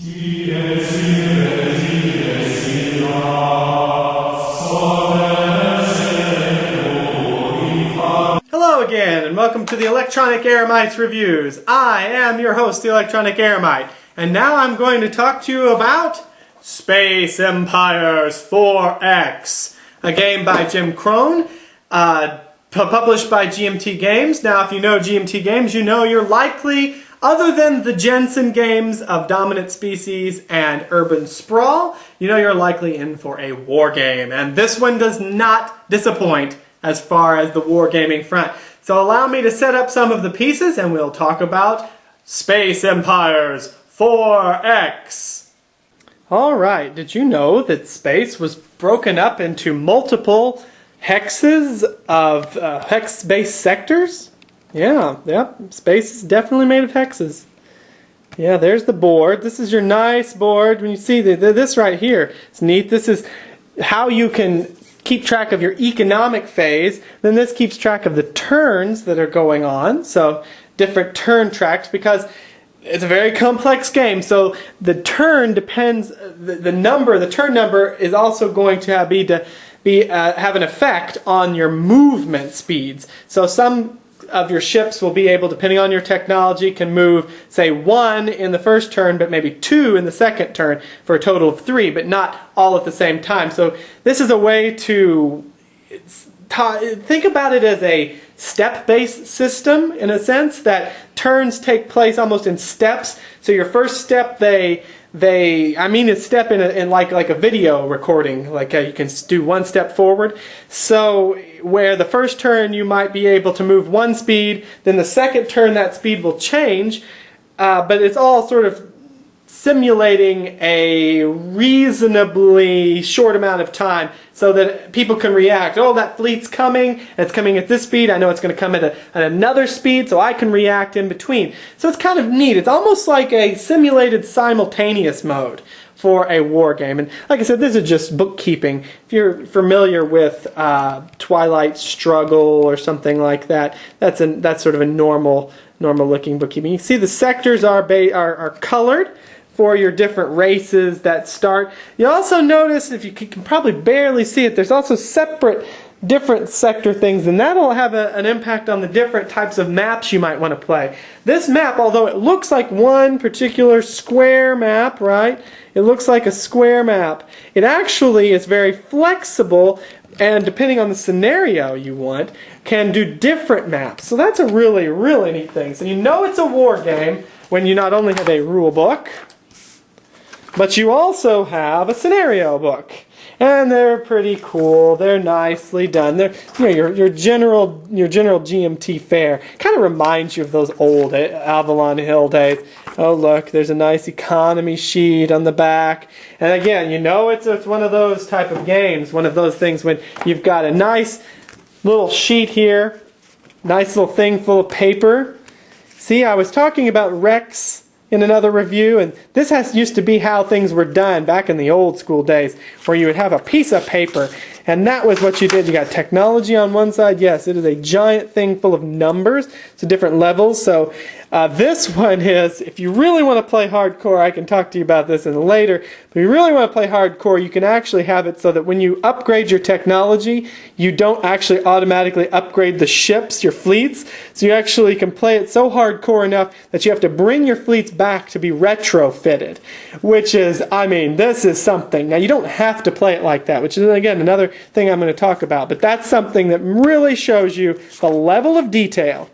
Hello again, and welcome to the Electronic Eremites Reviews. I am your host, the Electronic Eremite, and now I'm going to talk to you about Space Empires 4X, a game by Jim Krohn, published by GMT Games. Now, if you know GMT Games, you know you're likely, other than the Jensen games of Dominant Species and Urban Sprawl, you know you're likely in for a war game. And this one does not disappoint as far as the wargaming front. So allow me to set up some of the pieces and we'll talk about Space Empires 4X. Alright, did you know that space was broken up into multiple hexes of hex-based sectors? Yeah, space is definitely made of hexes. Yeah, there's the board. This is your nice board. When you see this right here, it's neat. This is how you can keep track of your economic phase. Then this keeps track of the turns that are going on. So different turn tracks, because it's a very complex game. So the turn depends. The turn number is also going to have an effect on your movement speeds. So some of your ships will be able, depending on your technology, can move, say, 1 in the first turn, but maybe 2 in the second turn, for a total of 3, but not all at the same time. So this is a way to think about it as a step-based system, in a sense, that turns take place almost in steps. So your first step, a step in like a video recording, like you can do one step forward. So where the first turn you might be able to move 1 speed, then the second turn that speed will change, but it's all sort of simulating a reasonably short amount of time so that people can react. Oh, that fleet's coming, and it's coming at this speed. I know it's going to come at another speed, so I can react in between. So it's kind of neat. It's almost like a simulated simultaneous mode for a war game. And like I said, this is just bookkeeping. If you're familiar with Twilight Struggle or something like that, that's sort of a normal looking bookkeeping. You see the sectors are colored for your different races that start. You also notice, if you can probably barely see it, there's also different sector things, and that'll have an impact on the different types of maps you might want to play. This map, although it looks like one particular square map, right? It looks like a square map. It actually is very flexible, and depending on the scenario you want, can do different maps. So that's a really, really neat thing. So you know it's a war game when you not only have a rule book, but you also have a scenario book. And they're pretty cool. They're nicely done. They're, your general GMT fare. Kind of reminds you of those old Avalon Hill days. Oh, look, there's a nice economy sheet on the back. And again, you know it's one of those type of games, one of those things when you've got a nice little sheet here, nice little thing full of paper. See, I was talking about Rex in another review, and this used to be how things were done back in the old school days, where you would have a piece of paper, and that was what you did. You got technology on one side. Yes, it is a giant thing full of numbers, so different levels. So this one is, if you really want to play hardcore, I can talk to you about this later, but if you really want to play hardcore, you can actually have it so that when you upgrade your technology, you don't actually automatically upgrade the ships, your fleets, so you actually can play it so hardcore enough that you have to bring your fleets back to be retrofitted, which is, this is something. Now, you don't have to play it like that, which is, again, another thing I'm going to talk about, but that's something that really shows you the level of detail.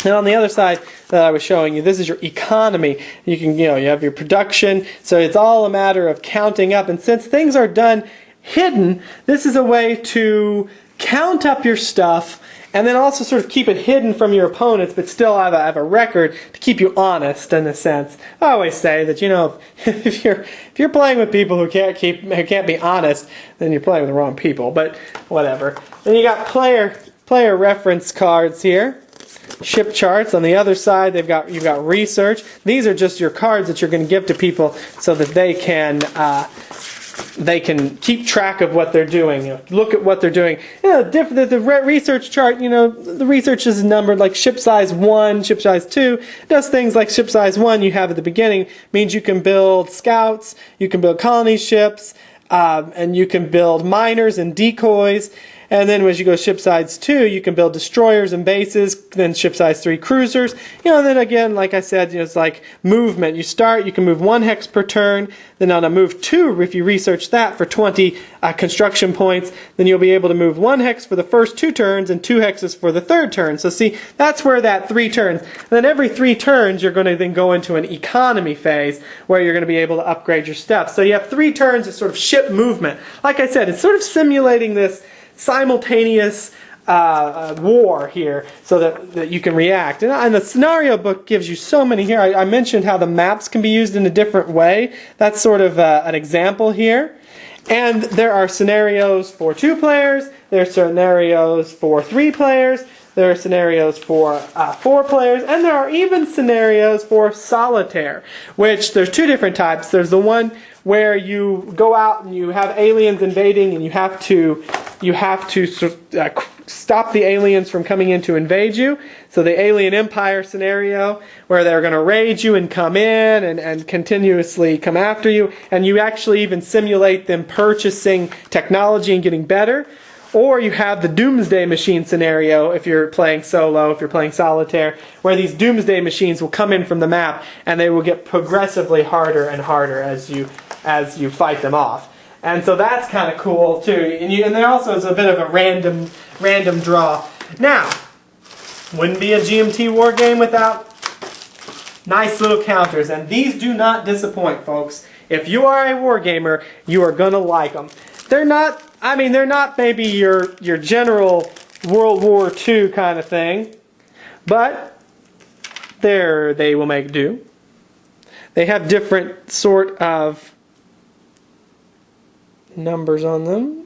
And on the other side that I was showing you, this is your economy. You can, you have your production, so it's all a matter of counting up. And since things are done hidden, this is a way to count up your stuff and then also sort of keep it hidden from your opponents, but still have a record to keep you honest, in a sense. I always say that, if you're playing with people who can't be honest, then you're playing with the wrong people. But whatever. Then you got player reference cards here. Ship charts. On the other side, you've got research. These are just your cards that you're going to give to people so that they can they can keep track of what they're doing. You know, look at what they're doing. You know, the research chart, you know, the research is numbered like ship size 1, ship size 2. Does things like ship size 1 you have at the beginning means you can build scouts, you can build colony ships, and you can build miners and decoys. And then as you go ship size 2, you can build destroyers and bases, then ship size 3 cruisers. You know, then again, like I said, you know, it's like movement. You can move 1 hex per turn. Then on a move 2, if you research that for 20 construction points, then you'll be able to move 1 hex for the first 2 turns and 2 hexes for the 3rd turn. So see, that's where that 3 turns. And then every 3 turns, you're going to then go into an economy phase where you're going to be able to upgrade your stuff. So you have 3 turns of sort of ship movement. Like I said, it's sort of simulating this simultaneous war here so that you can react. And the scenario book gives you so many here. I mentioned how the maps can be used in a different way. That's sort of an example here. And there are scenarios for 2 players, there are scenarios for 3 players, there are scenarios for 4 players, and there are even scenarios for solitaire, which there's 2 different types. There's the one where you go out and you have aliens invading and you have to stop the aliens from coming in to invade you. So the Alien Empire scenario, where they're going to raid you and come in and continuously come after you, and you actually even simulate them purchasing technology and getting better. Or you have the Doomsday Machine scenario if you're playing solo, if you're playing solitaire, where these Doomsday Machines will come in from the map and they will get progressively harder and harder as you fight them off. And so that's kind of cool too. And there also is a bit of a random draw. Now, wouldn't be a GMT war game without nice little counters. And these do not disappoint, folks. If you are a wargamer, you are going to like them. They're not, they're not maybe your general World War II kind of thing, but they will make do. They have different sort of numbers on them.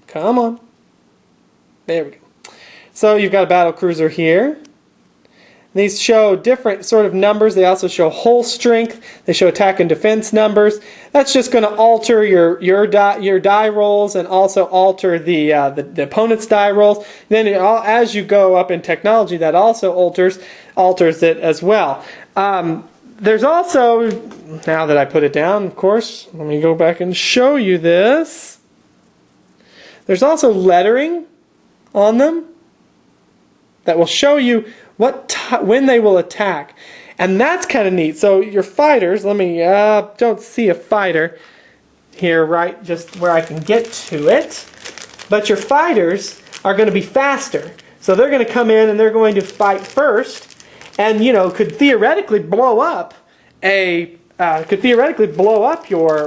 Come on. There we go. So you've got a battle cruiser here. These show different sort of numbers. They also show hull strength. They show attack and defense numbers. That's just going to alter your die rolls and also alter the opponent's die rolls. Then as you go up in technology, that also alters it as well. There's also, now that I put it down, of course, let me go back and show you this. There's also lettering on them that will show you when they will attack. And that's kind of neat. So your fighters, let me, don't see a fighter here, right, just where I can get to it. But your fighters are going to be faster. So they're going to come in and they're going to fight first. And, you know, could theoretically blow up your,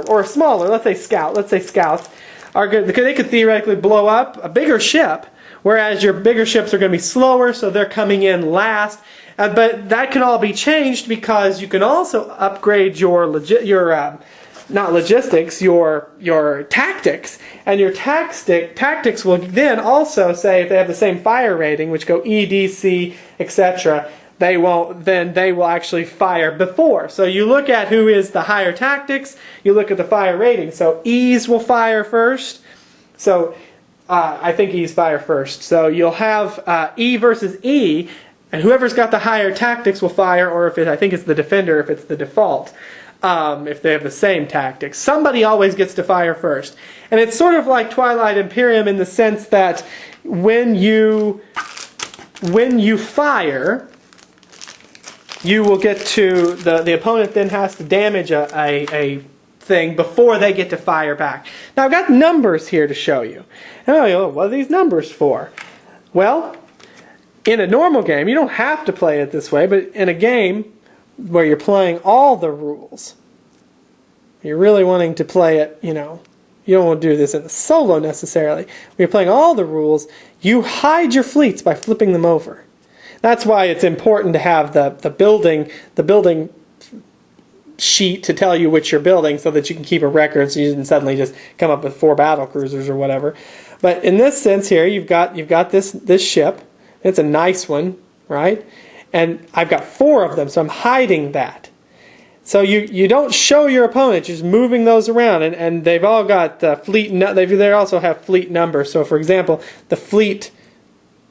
or smaller, let's say scouts, they could theoretically blow up a bigger ship, whereas your bigger ships are going to be slower, so they're coming in last. But that can all be changed because you can also upgrade your tactics, and your tactics will then also say, if they have the same fire rating, which go E, D, C, etc., they will actually fire before. So you look at who is the higher tactics, you look at the fire rating. So E's will fire first. So I think E's fire first. So you'll have E versus E, and whoever's got the higher tactics will fire, or I think it's the defender if it's the default. If they have the same tactics. Somebody always gets to fire first. And it's sort of like Twilight Imperium in the sense that when you fire, you will get to, the opponent then has to damage a thing before they get to fire back. Now I've got numbers here to show you. Oh, what are these numbers for? Well, in a normal game, you don't have to play it this way, but in a game where you're playing all the rules, you're really wanting to play it, you don't want to do this in the solo necessarily. When you're playing all the rules, you hide your fleets by flipping them over. That's why it's important to have the building sheet to tell you which you're building, so that you can keep a record, so you didn't suddenly just come up with 4 battle cruisers or whatever. But in this sense here, you've got this ship. It's a nice one, right? And I've got 4 of them, so I'm hiding that. So you don't show your opponent, you're just moving those around, and they've all got fleet. They also have fleet numbers. So for example, the fleet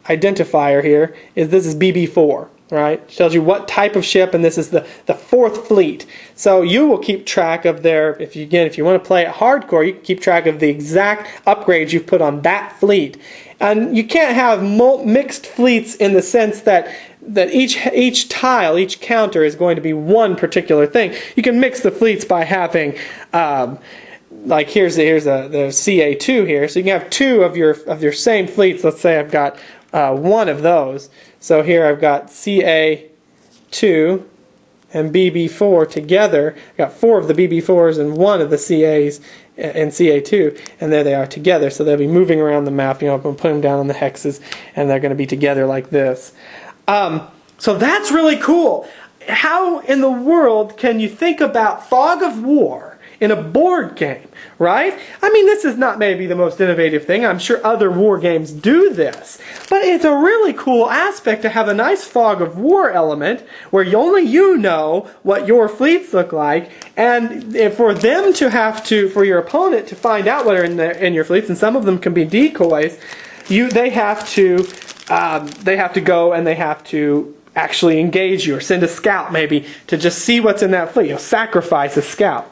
identifier here this is BB4, right? It tells you what type of ship, and this is the fourth fleet. So you will keep track of their, if you want to play it hardcore, you can keep track of the exact upgrades you've put on that fleet. And you can't have mixed fleets in the sense that each tile, each counter is going to be one particular thing. You can mix the fleets by having, like here's the CA2 here, so you can have two of your same fleets. Let's say I've got one of those. So here I've got CA2 and BB4 together. I've got 4 of the BB4s and 1 of the CAs and CA2, and there they are together. So they'll be moving around the map. I'm going to put them down on the hexes, and they're going to be together like this. So that's really cool. How in the world can you think about Fog of War in a board game, right? I mean, this is not maybe the most innovative thing. I'm sure other war games do this. But it's a really cool aspect to have a nice Fog of War element where only you know what your fleets look like, and for them to have to, for your opponent to find out what are in your fleets, and some of them can be decoys, they have to go and they have to actually engage you or send a scout maybe to just see what's in that fleet. Sacrifice a scout.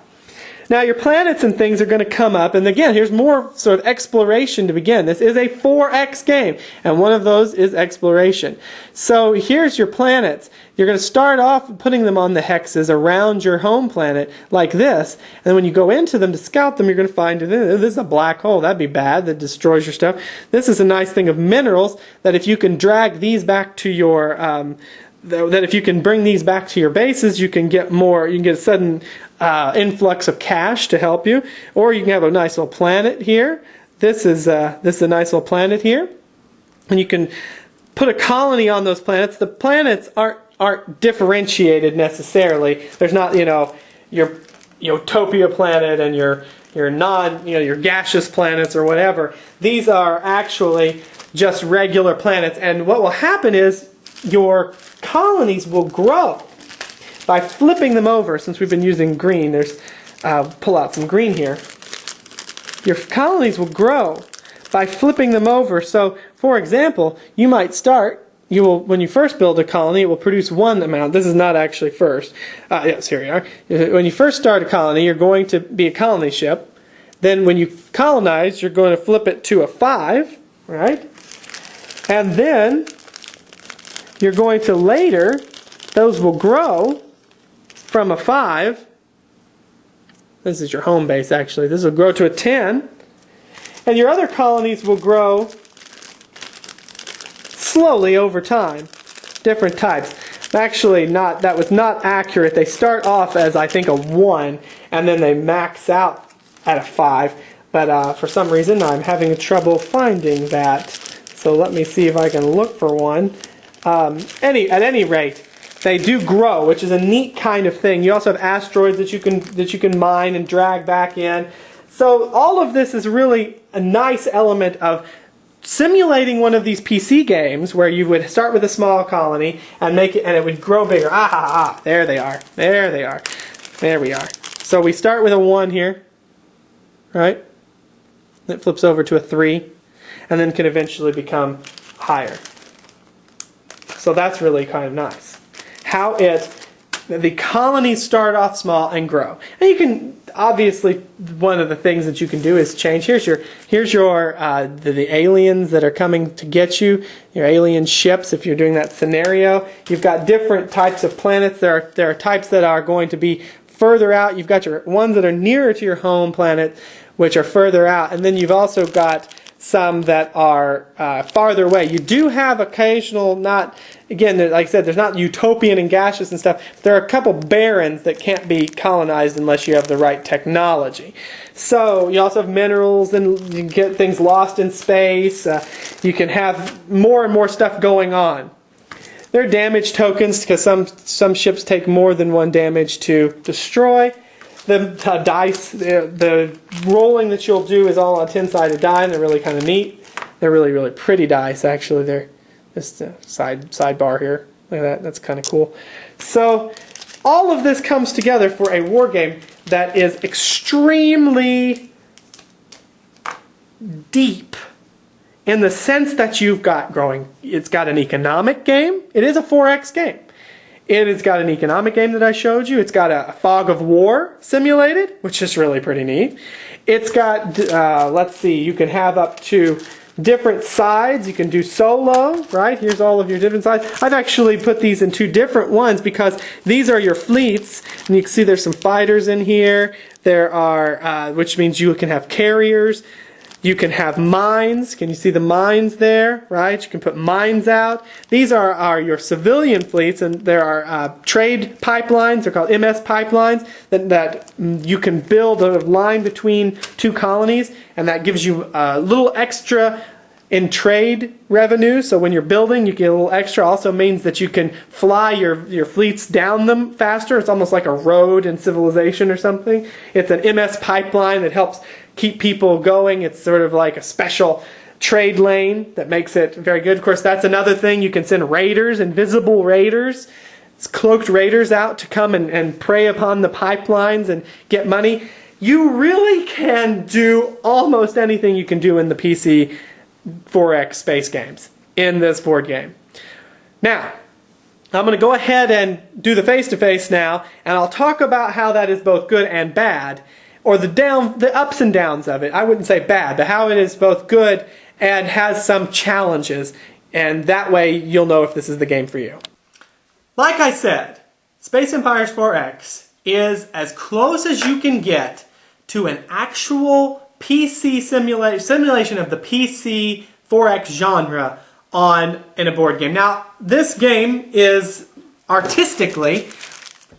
Now your planets and things are going to come up, and again, here's more sort of exploration to begin. This is a 4X game, and one of those is exploration. So here's your planets. You're going to start off putting them on the hexes around your home planet like this, and then when you go into them to scout them, you're going to find this is a black hole. That'd be bad. That destroys your stuff. This is a nice thing of minerals that if you can drag these back to your that if you can bring these back to your bases, you can get more. You can get a sudden influx of cash to help you, or you can have a nice little planet here. This is a nice little planet here, and you can put a colony on those planets. The planets aren't differentiated necessarily. There's not your Utopia planet and your your gaseous planets or whatever. These are actually just regular planets, and what will happen is your colonies will grow by flipping them over. Since we've been using green, pull out some green here. Your colonies will grow by flipping them over. So, for example, you might start. When you first build a colony, it will produce one amount. This is not actually first. Yes, here we are. When you first start a colony, you're going to be a colony ship. Then, when you colonize, you're going to flip it to a 5, right? And then you're going to later, those will grow from a 5. This is your home base, actually. This will grow to a 10. And your other colonies will grow slowly over time. Different types. Actually, that was not accurate. They start off as, I think, a 1, and then they max out at a 5. But for some reason, I'm having trouble finding that. So let me see if I can look for one. At any rate, they do grow, which is a neat kind of thing. You also have asteroids that you can mine and drag back in. So all of this is really a nice element of simulating one of these PC games where you would start with a small colony and make it, and it would grow bigger. There they are. There they are. There we are. So we start with a 1 here, right? It flips over to a 3, and then can eventually become higher. So that's really kind of nice. How the colonies start off small and grow. And you can, obviously, one of the things that you can do is change. Here's your the aliens that are coming to get you, your alien ships, if you're doing that scenario. You've got different types of planets. There are types that are going to be further out. You've got your ones that are nearer to your home planet, which are further out. And then you've also got some that are farther away. You do have occasional, again, like I said, there's not utopian and gaseous and stuff. There are a couple barrens that can't be colonized unless you have the right technology. So you also have minerals, and you can get things lost in space. You can have more and more stuff going on. There are damage tokens because some ships take more than 1 damage to destroy. The dice, the rolling that you'll do is all on a 10-sided die, and they're really kind of neat. They're really, really pretty dice, actually. They're just a sidebar here. Look at that. That's kind of cool. So all of this comes together for a war game that is extremely deep in the sense that you've got it's got an economic game. It is a 4X game. It has got an economic game that I showed you. It's got a fog of war simulated, which is really pretty neat. It's got, let's see, you can have up to different sides. You can do solo, right? Here's all of your different sides. I've actually put these in 2 different ones because these are your fleets. And you can see there's some fighters in here. There are, which means you can have carriers. You can have mines. Can you see the mines there, right? You can put mines out. These are your civilian fleets, and there are trade pipelines. They're called MS pipelines that you can build a line between 2 colonies, and that gives you a little extra in trade revenue. So when you're building, you get a little extra. Also means that you can fly your fleets down them faster. It's almost like a road in Civilization or something. It's an MS pipeline that helps keep people going. It's sort of like a special trade lane that makes it very good. Of course, that's another thing. You can send raiders, invisible raiders, cloaked raiders out to come and prey upon the pipelines and get money. You really can do almost anything you can do in the PC 4X space games in this board game. Now, I'm going to go ahead and do the face-to-face now, and I'll talk about how that is both good and bad, or the ups and downs of it. I wouldn't say bad, but how it is both good and has some challenges, and that way you'll know if this is the game for you. Like I said, Space Empires 4X is as close as you can get to an actual PC simulation of the PC 4X genre in a board game. Now, this game is artistically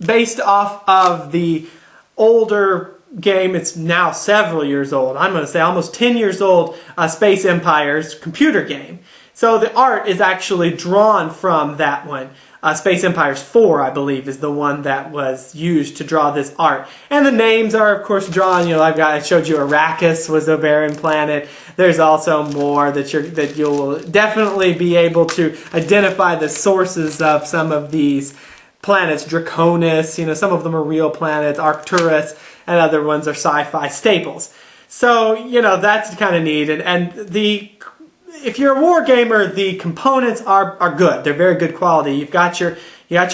based off of the older game. It's now several years old. I'm going to say almost 10 years old, Space Empires computer game. So the art is actually drawn from that one. Space Empires 4, I believe, is the one that was used to draw this art. And the names are, of course, drawn. You know, I showed you Arrakis was a barren planet. There's also more that you'll definitely be able to identify the sources of some of these planets. Draconis, you know, some of them are real planets. Arcturus, and other ones are sci-fi staples. So, you know, that's kind of neat. And if you're a war gamer, the components are good. They're very good quality. You got your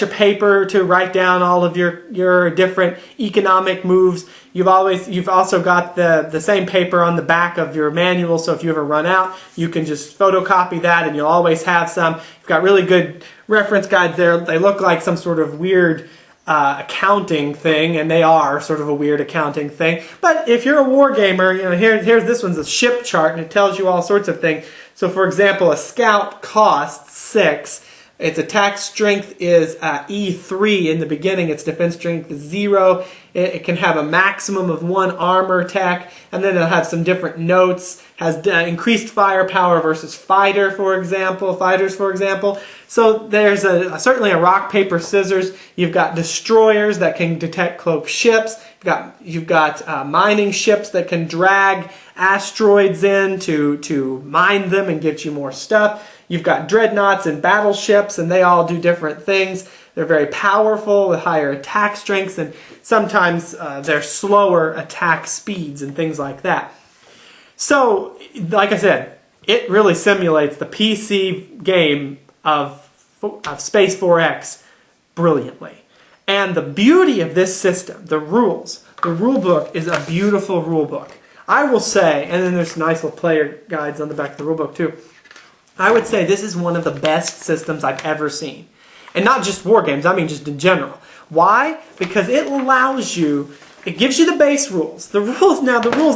paper to write down all of your different economic moves. You've also got the same paper on the back of your manual, so if you ever run out, you can just photocopy that and you'll always have some. You've got really good reference guides there. They look like some sort of weird accounting thing, and they are sort of a weird accounting thing. But if you're a war gamer, you know, here's this one's a ship chart, and it tells you all sorts of things. So, for example, a scout costs 6. Its attack strength is E3 in the beginning. Its defense strength is 0. It can have a maximum of 1 armor attack, and then it'll have some different notes. Has increased firepower versus fighters, for example. So there's certainly a rock, paper, scissors. You've got destroyers that can detect cloaked ships. You've got mining ships that can drag asteroids in to mine them and get you more stuff. You've got dreadnoughts and battleships, and they all do different things. They're very powerful with higher attack strengths, and sometimes they're slower attack speeds and things like that. So, like I said, it really simulates the PC game of Space 4X brilliantly. And the beauty of this system, the rules, the rule book is a beautiful rule book. I will say, and then there's nice little player guides on the back of the rule book too, I would say this is one of the best systems I've ever seen. And not just war games, I mean just in general. Why? Because it allows you, it gives you the base rules. The rules,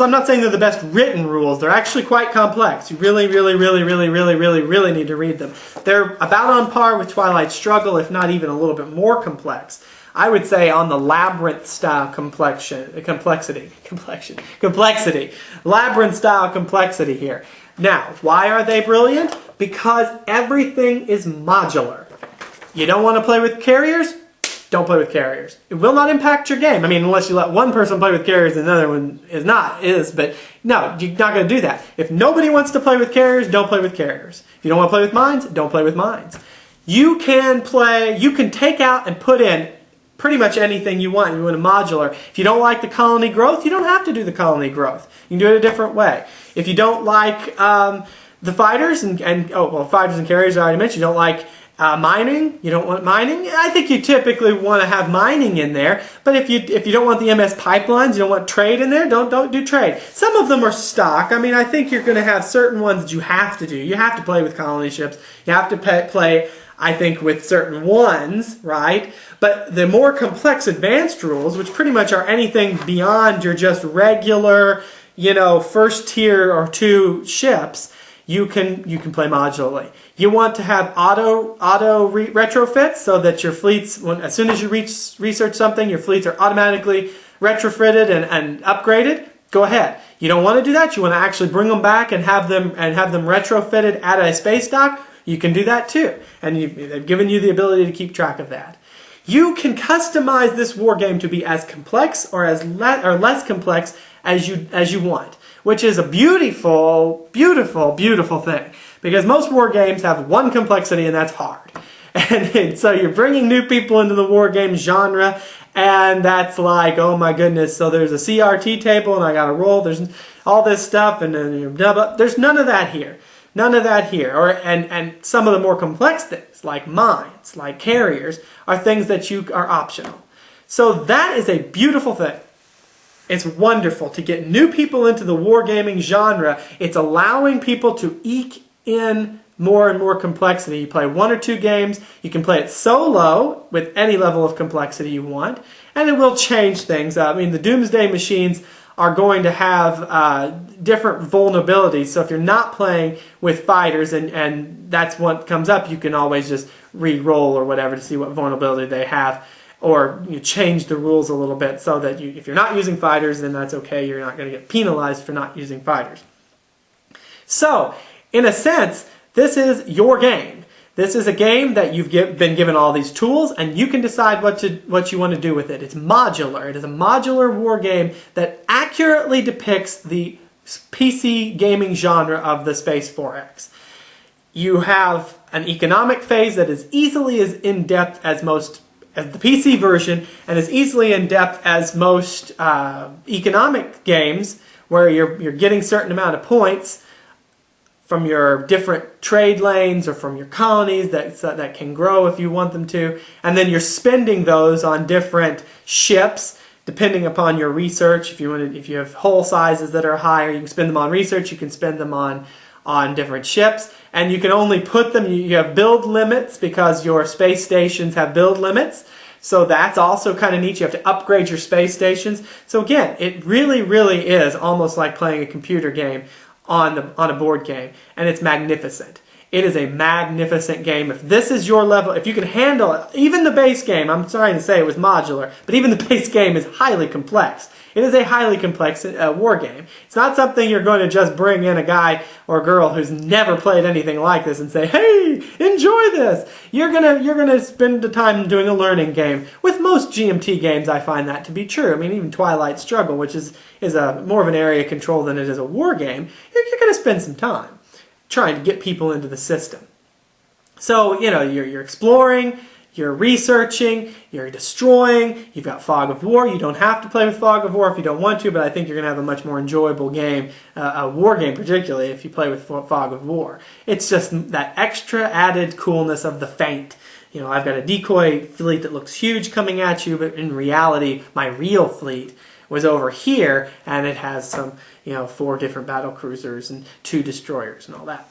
I'm not saying they're the best written rules. They're actually quite complex. You really need to read them. They're about on par with Twilight Struggle, if not even a little bit more complex. I would say on the labyrinth-style complexity. Labyrinth-style complexity here. Now, why are they brilliant? Because everything is modular. You don't want to play with carriers? Don't play with carriers. It will not impact your game. I mean, unless you let one person play with carriers and another one but no, you're not going to do that. If nobody wants to play with carriers, don't play with carriers. If you don't want to play with mines, don't play with mines. You can take out and put in pretty much anything you want. You want a modular. If you don't like the colony growth, you don't have to do the colony growth. You can do it a different way. If you don't like the fighters fighters and carriers I already mentioned, you don't like mining, you don't want mining, I think you typically want to have mining in there. But if you don't want the MS pipelines, you don't want trade in there, don't do trade. Some of them are stock. I mean, I think you're going to have certain ones that you have to do. You have to play with colony ships. You have to play, I think, with certain ones, right? But the more complex advanced rules, which pretty much are anything beyond your just regular, first tier or two ships, you can play modularly. You want to have auto retrofits so that your fleets, as soon as you research something, your fleets are automatically retrofitted and upgraded. Go ahead. You don't want to do that. You want to actually bring them back and have them retrofitted at a space dock. You can do that too, and they've given you the ability to keep track of that. You can customize this war game to be as complex or less complex as you want, which is a beautiful, beautiful, beautiful thing. Because most war games have one complexity, and that's hard. And so you're bringing new people into the war game genre, and that's like, oh my goodness, so there's a CRT table, and I got to roll, there's all this stuff, and then there's none of that here. None of that here. And some of the more complex things, like mines, like carriers, are things that are optional. So that is a beautiful thing. It's wonderful to get new people into the wargaming genre. It's allowing people to eke in more and more complexity. You play 1 or 2 games. You can play it solo with any level of complexity you want, and it will change things. I mean, the Doomsday machines are going to have different vulnerabilities. So if you're not playing with fighters and that's what comes up, you can always just re-roll or whatever to see what vulnerability they have, or you change the rules a little bit so that if you're not using fighters, then that's okay. You're not going to get penalized for not using fighters. So, in a sense, this is your game. This is a game that you've been given all these tools, and you can decide what you want to do with it. It's modular. It is a modular war game that accurately depicts the PC gaming genre of the Space 4X. You have an economic phase that is easily as in-depth as the PC version, and as easily in-depth as most economic games, where you're getting a certain amount of points from your different trade lanes or from your colonies that can grow if you want them to, and then you're spending those on different ships depending upon your research. If you have hull sizes that are higher, you can spend them on research. You can spend them on different ships, and you can only put them. You have build limits because your space stations have build limits. So that's also kind of neat. You have to upgrade your space stations. So again, it really, really is almost like playing a computer game on a board game, and it's magnificent. It is a magnificent game. If this is your level, if you can handle it, even the base game, I'm sorry to say it was modular, but even the base game is highly complex. It is a highly complex war game. It's not something you're going to just bring in a guy or a girl who's never played anything like this and say, hey, enjoy this. You're gonna spend the time doing a learning game. With most GMT games, I find that to be true. I mean, even Twilight Struggle, which is more of an area control than it is a war game, you're going to spend some time trying to get people into the system. So, you're exploring, you're researching, you're destroying, you've got Fog of War. You don't have to play with Fog of War if you don't want to, but I think you're going to have a much more enjoyable game, a war game particularly, if you play with Fog of War. It's just that extra added coolness of the feint. I've got a decoy fleet that looks huge coming at you, but in reality, my real fleet was over here, and it has some, 4 different battle cruisers and 2 destroyers and all that.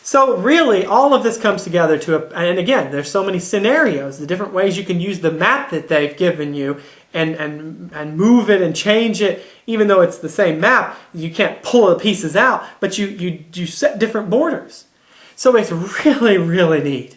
So really, all of this comes together and again, there's so many scenarios, the different ways you can use the map that they've given you and move it and change it. Even though it's the same map, you can't pull the pieces out, but you set different borders. So it's really, really neat.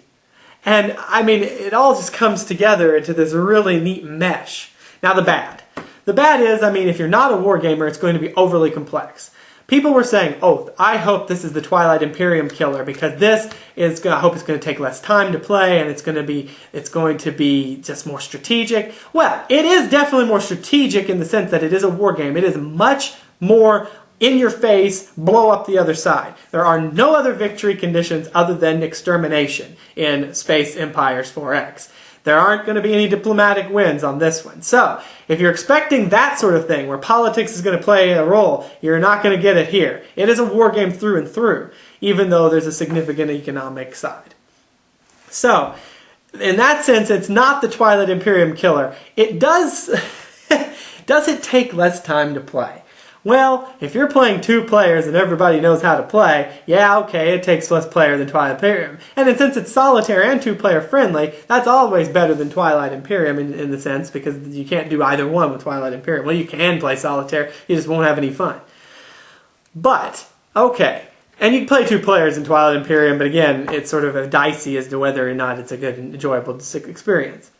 And I mean, it all just comes together into this really neat mesh. Now the bad. The bad is, I mean, if you're not a wargamer, it's going to be overly complex. People were saying, oh, I hope this is the Twilight Imperium killer because I hope it's going to take less time to play and it's going to be just more strategic. Well, it is definitely more strategic in the sense that it is a war game. It is much more in your face, blow up the other side. There are no other victory conditions other than extermination in Space Empires 4X. There aren't going to be any diplomatic wins on this one. So, if you're expecting that sort of thing, where politics is going to play a role, you're not going to get it here. It is a war game through and through, even though there's a significant economic side. So, in that sense, it's not the Twilight Imperium killer. It does... Does it take less time to play? Well, if you're playing 2 players and everybody knows how to play, yeah, okay, it takes less player than Twilight Imperium. And since it's solitaire and 2-player friendly, that's always better than Twilight Imperium in the sense, because you can't do either one with Twilight Imperium. Well, you can play solitaire, you just won't have any fun. But, okay, and you can play 2 players in Twilight Imperium, but again, it's sort of dicey as to whether or not it's a good and enjoyable experience.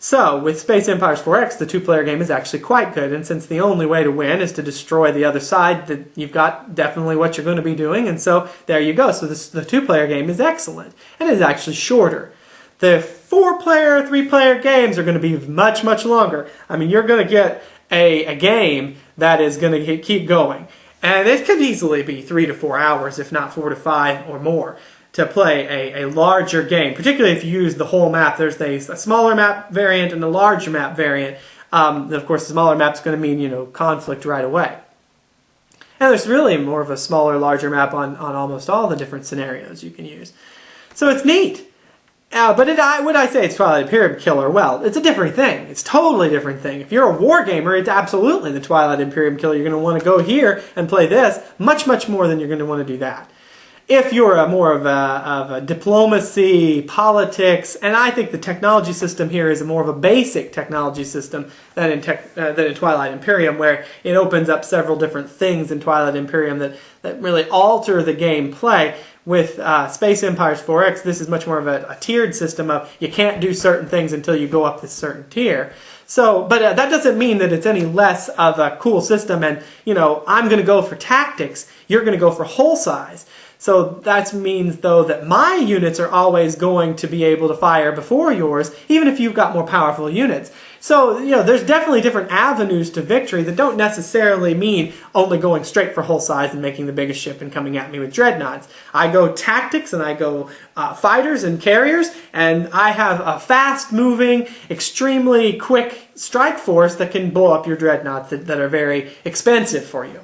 So, with Space Empires 4X, the 2-player game is actually quite good, and since the only way to win is to destroy the other side, that you've got definitely what you're going to be doing, and so there you go. So the 2-player game is excellent, and is actually shorter. The 4-player, 3-player games are going to be much, much longer. I mean, you're going to get a game that is going to keep going, and it could easily be 3 to 4 hours, if not 4 to 5 or more, to play a larger game, particularly if you use the whole map. There's a smaller map variant and a larger map variant. Of course, the smaller map's going to mean, conflict right away. And there's really more of a smaller, larger map on almost all the different scenarios you can use. So it's neat. But would I say it's Twilight Imperium killer? Well, it's a different thing. It's a totally different thing. If you're a war gamer, it's absolutely the Twilight Imperium killer. You're going to want to go here and play this much, much more than you're going to want to do that. If you're more of a diplomacy, politics, and I think the technology system here is more of a basic technology system than in Twilight Imperium, where it opens up several different things in Twilight Imperium that really alter the gameplay. With Space Empires 4X, this is much more of a tiered system of you can't do certain things until you go up this certain tier. So, but that doesn't mean that it's any less of a cool system, and, I'm going to go for tactics, you're going to go for whole size. So that means, though, that my units are always going to be able to fire before yours, even if you've got more powerful units. So, there's definitely different avenues to victory that don't necessarily mean only going straight for whole size and making the biggest ship and coming at me with dreadnoughts. I go tactics, and I go fighters and carriers, and I have a fast-moving, extremely quick strike force that can blow up your dreadnoughts that are very expensive for you.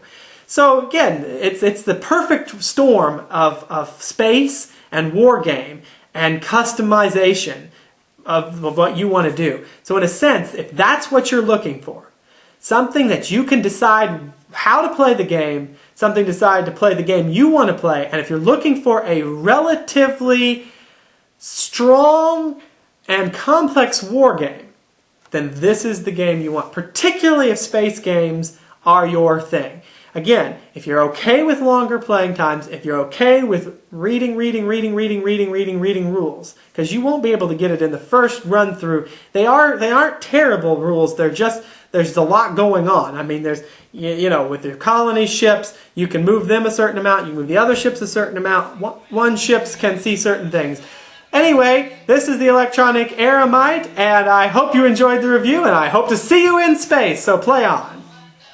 So again, it's the perfect storm of space and war game and customization of what you want to do. So in a sense, if that's what you're looking for, something that you can decide how to play the game, something decide to play the game you want to play, and if you're looking for a relatively strong and complex war game, then this is the game you want, particularly if space games are your thing. Again, if you're okay with longer playing times, if you're okay with reading rules, because you won't be able to get it in the first run through. They aren't terrible rules. There's a lot going on. I mean, there's with your colony ships, you can move them a certain amount. You move the other ships a certain amount. One ships can see certain things. Anyway, this is the Electronic Eremite, and I hope you enjoyed the review, and I hope to see you in space. So play on.